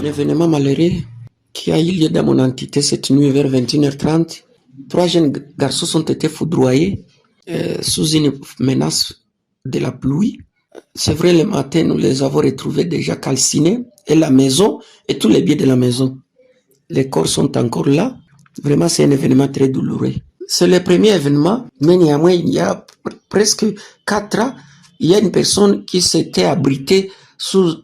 événement malheureux qui a eu lieu dans mon entité cette nuit vers 21h30. 3 jeunes garçons ont été foudroyés sous une menace de la pluie. C'est vrai, le matin, nous les avons retrouvés déjà calcinés, et la maison, et tous les biens de la maison. Les corps sont encore là. Vraiment, c'est un événement très douloureux. C'est le premier événement, mais néanmoins, il y a presque 4 ans, il y a une personne qui s'était abritée sous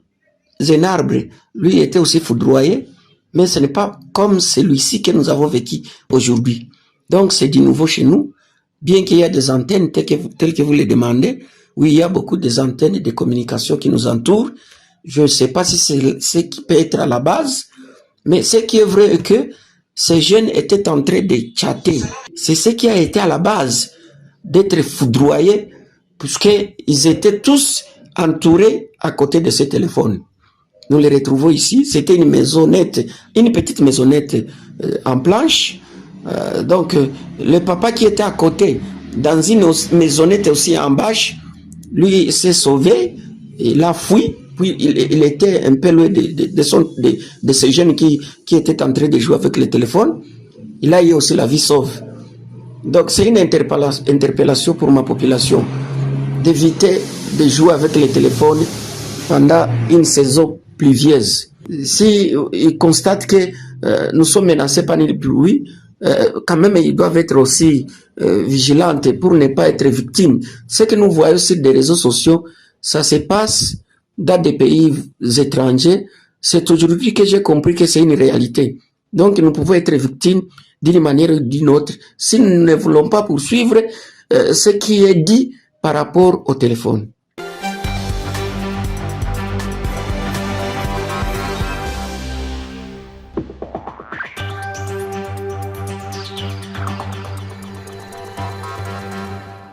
un arbre. Lui était aussi foudroyé, mais ce n'est pas comme celui-ci que nous avons vécu aujourd'hui. Donc, c'est du nouveau chez nous, bien qu'il y ait des antennes telles que vous les demandez. Oui, il y a beaucoup des antennes et de communication qui nous entourent. Je ne sais pas si c'est ce qui peut être à la base, mais ce qui est vrai est que ces jeunes étaient en train de chatter. C'est ce qui a été à la base d'être foudroyés, puisqu'ils étaient tous entourés à côté de ces téléphones. Nous les retrouvons ici. C'était une maisonnette, une petite maisonnette en planche. Donc, le papa qui était à côté, dans une maisonnette aussi en bâche, lui s'est sauvé, il a fui, puis il était un peu loin de ces jeunes qui étaient en train de jouer avec le téléphone. Il a eu aussi la vie sauve. Donc, c'est une interpellation pour ma population d'éviter de jouer avec le téléphone pendant une saison pluvieuse. Si ils constatent que nous sommes menacés par une pluie, quand même ils doivent être aussi vigilants pour ne pas être victimes. Ce que nous voyons sur des réseaux sociaux, ça se passe dans des pays étrangers. C'est aujourd'hui que j'ai compris que c'est une réalité. Donc nous pouvons être victimes d'une manière ou d'une autre si nous ne voulons pas poursuivre ce qui est dit par rapport au téléphone.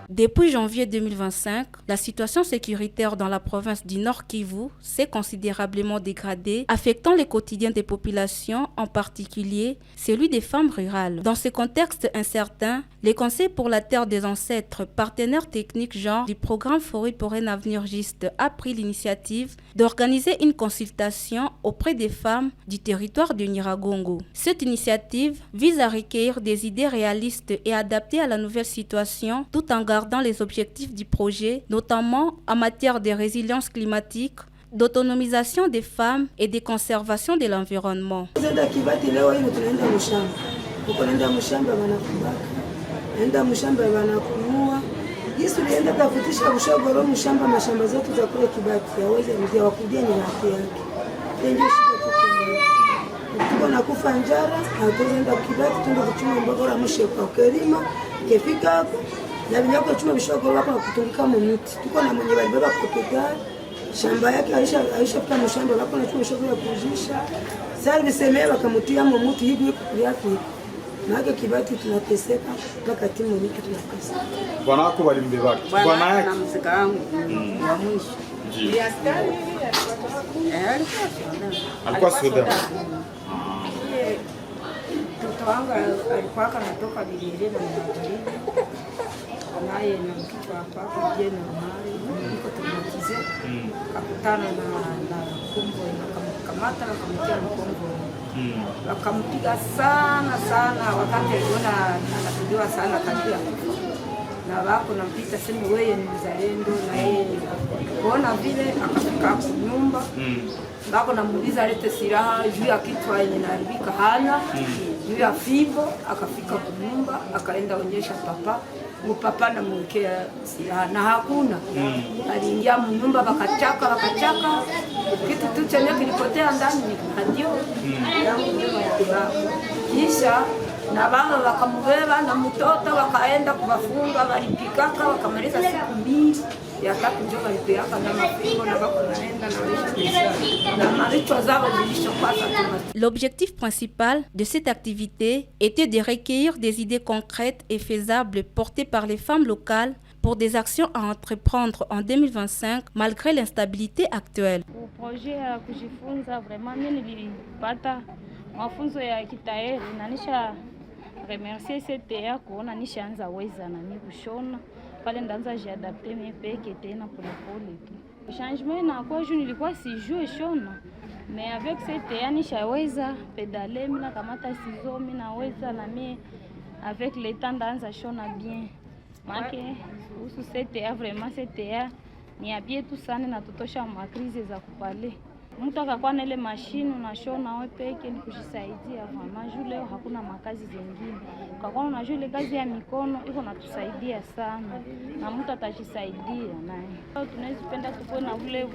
Depuis janvier 2025, la situation sécuritaire dans la province du Nord Kivu s'est considérablement dégradée, affectant le quotidien des populations, en particulier celui des femmes rurales. Dans ce contexte incertain, les Conseils pour la Terre des Ancêtres, partenaires techniques genre du programme Forêt pour un avenir juste, a pris l'initiative d'organiser une consultation auprès des femmes du territoire de Nyiragongo. Cette initiative vise à recueillir des idées réalistes et adaptées à la nouvelle situation, tout en gardant les objectifs du projet, notamment en matière de résilience climatique, d'autonomisation des femmes et de conservation de l'environnement. na vinyako chuma bishoko wako na kutungika mu miti tuko na mwenye balibeba kutoka shamba yake aisha pita mshamba wako na chuma bishoko ya kujisha sasa bisemea bakamutia mu miti hivi yake na kibati tunateseka mpaka timu miti tunateseka bwana wako walimbeba bwana yake na msika wangu wa mwisho ndio askari alikuwa Sudan mtoto wangu alikuwa anatoka Bilele na Mjini naye na mtoto hapa je normali niko tumatize kakutana na kumbo kamata na kamtia mkongo wakampiga sana wakati aliona anapigwa sana kabisa na wako nampita sema wewe ni mzalendo na yeye kuona vile akafika kwa nyumba bako namuuliza alete silaha juu ya kichwa yenye naharibika hana juu ya fimbo akafika kwa nyumba akaenda onyesha papa mpapa na mwekea silaha na hakuna aliingia nyumba wakachaka kitu tu chenye kilipotea ndani ni ndio yangu nyumba ya baba kisha na baba wakamubeba na mtoto wakaenda kuwafunga walipikaka wakamaliza siku mbili ya tatu ndio walipeleka na mapingo na bako naenda na maricho zao zilishopata. L'objectif principal de cette activité était de recueillir des idées concrètes et faisables portées par les femmes locales pour des actions à entreprendre en 2025 malgré l'instabilité actuelle. Le projet ya kujifunza vraiment mimi nilipata mafunzo ya kitayari na nisha remercier CTA kuona nishaanza weza na mimi kushona pale ndaanza jiadapter mimi peke tena polepole tu. Changement na kwa juu nilikuwa sijui shona Mais avec CTA nishaweza pedale, mina kamata sizo, minaweza na mie avec le temps ndaanza shona bien. Make kuhusu CTA, vraiment CTA ni abie tu sana na tutosha makrizi za kupale. Mtu akakuwa na ile mashine unashona wewe peke ni kujisaidia vraiment. Juu leo hakuna makazi zingine. Kwa unajua ile kazi ya mikono iko natusaidia sana na mtu atajisaidia naye. Tunaweza penda tuko na ule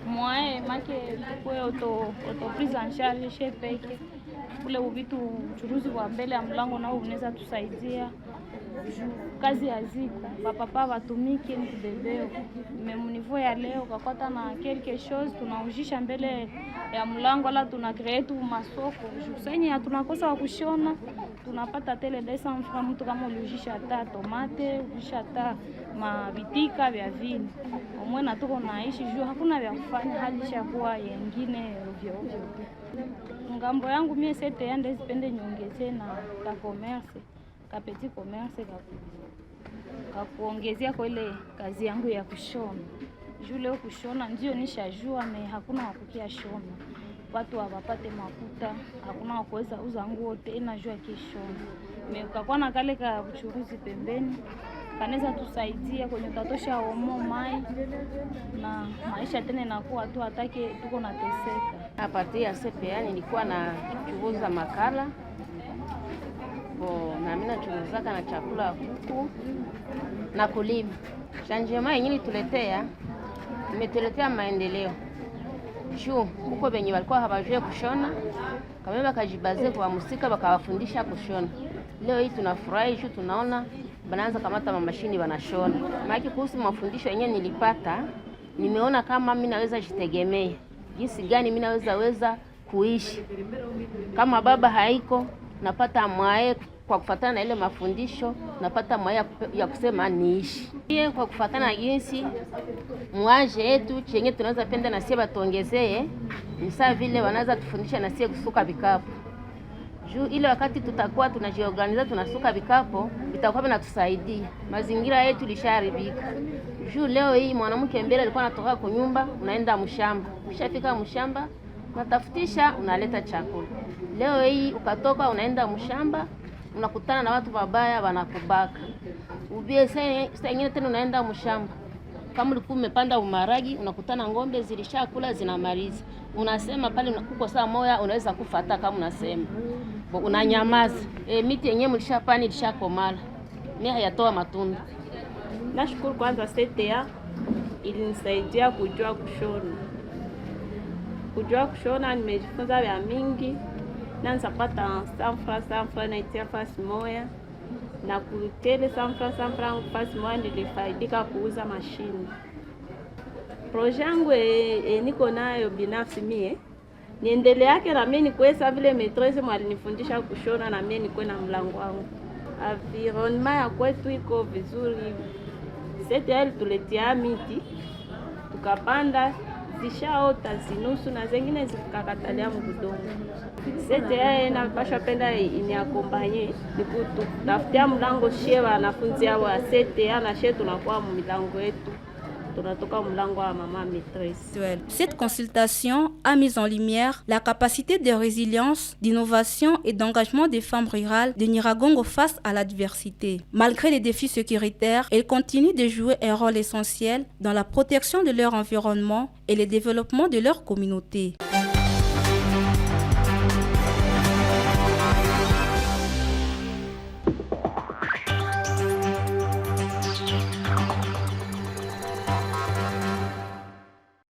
mwae make tukue auto prise en charge chez peke. Ule vitu uchuruzi wa mbele ya mlango nao unaweza tusaidia. Kazi ya ziko papa watumike ni kubebeo memnivo ya leo kakota na quelque chose tunaujisha mbele ya mlango la tuna create tu masoko jusenye tunakosa wa kushona tunapata tele 200 francs mtu kama ulijisha hata tomate ujisha hata mabitika vya vile omwe na tuko naishi juu hakuna vya kufanya hali ishakuwa yengine ovyo ovyo. Ngambo yangu mimi sete yande zipende nyongeze na ka commerce ka petit commerce ka kuongezea kwa ile kazi yangu ya kushona. Juu leo kushona ndio nishajua me hakuna wakukia shona. Watu hawapate makuta, hakuna wakuweza uza nguo tena jua kishona. Me ukakuwa na kale ka uchuruzi pembeni kanaweza tusaidia kwenye tatosha omo mai na maisha tena inakuwa tu atake tuko na teseka. Hapa ya CPA nilikuwa na churuza makala. Na mimi nachuruzaka na chakula ya kuku na kulima. Changema yenyewe tuletea imetuletea maendeleo. Juu huko benye walikuwa hawajui kushona, kama bakajibaze kwa musika bakawafundisha kushona. Leo hii tunafurahi juu tunaona banaanza kamata mashini wanashona. Maana kuhusu mafundisho yenyewe nilipata, nimeona kama mimi naweza jitegemea. Jinsi gani mimi naweza kuishi. Kama baba haiko, napata mwae kwa kufuatana na ile mafundisho, napata mwae ya kusema niishi. Pia kwa kufuatana na jinsi mwaje yetu chenye tunaweza penda na sie batuongezee, ni sawa vile wanaanza tufundisha na sie kusuka vikapu. Juu ile wakati tutakuwa tunajiorganiza tunasuka vikapu, itakuwa inatusaidia. Mazingira yetu lisharibika. Juu leo hii mwanamke mbele alikuwa anatoka kwa nyumba, unaenda mshamba. Ukishafika mshamba, unatafutisha unaleta chakula. Leo hii ukatoka unaenda mshamba, unakutana na watu wabaya wanakubaka. Ubie saa nyingine tena unaenda mshamba. Kama ulikuwa umepanda umaragi, unakutana ng'ombe zilishakula zinamaliza. Unasema pale uko saa moja unaweza kufuata kama unasema. Unanyamaza. Miti yenyewe mlishapani ilishakomala. Mimi hayatoa matunda. Nashukuru kwanza CTA ilinisaidia kujua kushona. Kujua kushona nimejifunza vya mingi. Na nitapata 100 francs na itia fasi moja. Na kutele 100 francs fasi moja nilifaidika kuuza mashini. Projet yangu niko nayo binafsi mie. Niendele yake na mimi nikuweza vile maîtresse mwalinifundisha kushona na mimi niko na mlango wangu. Environnement ya kwetu iko vizuri. CTA tuletea miti. Tukapanda zishaota zinusu na zingine zikakatalia mudongo. CTA inapasha penda iniakombanye nikutafutia mlango shie wanafunzi hao wa CTA na shie tunakuwa milango yetu. Cette consultation a mis en lumière la capacité de résilience, d'innovation et d'engagement des femmes rurales de Nyiragongo face à l'adversité. Malgré les défis sécuritaires, elles continuent de jouer un rôle essentiel dans la protection de leur environnement et le développement de leur communauté.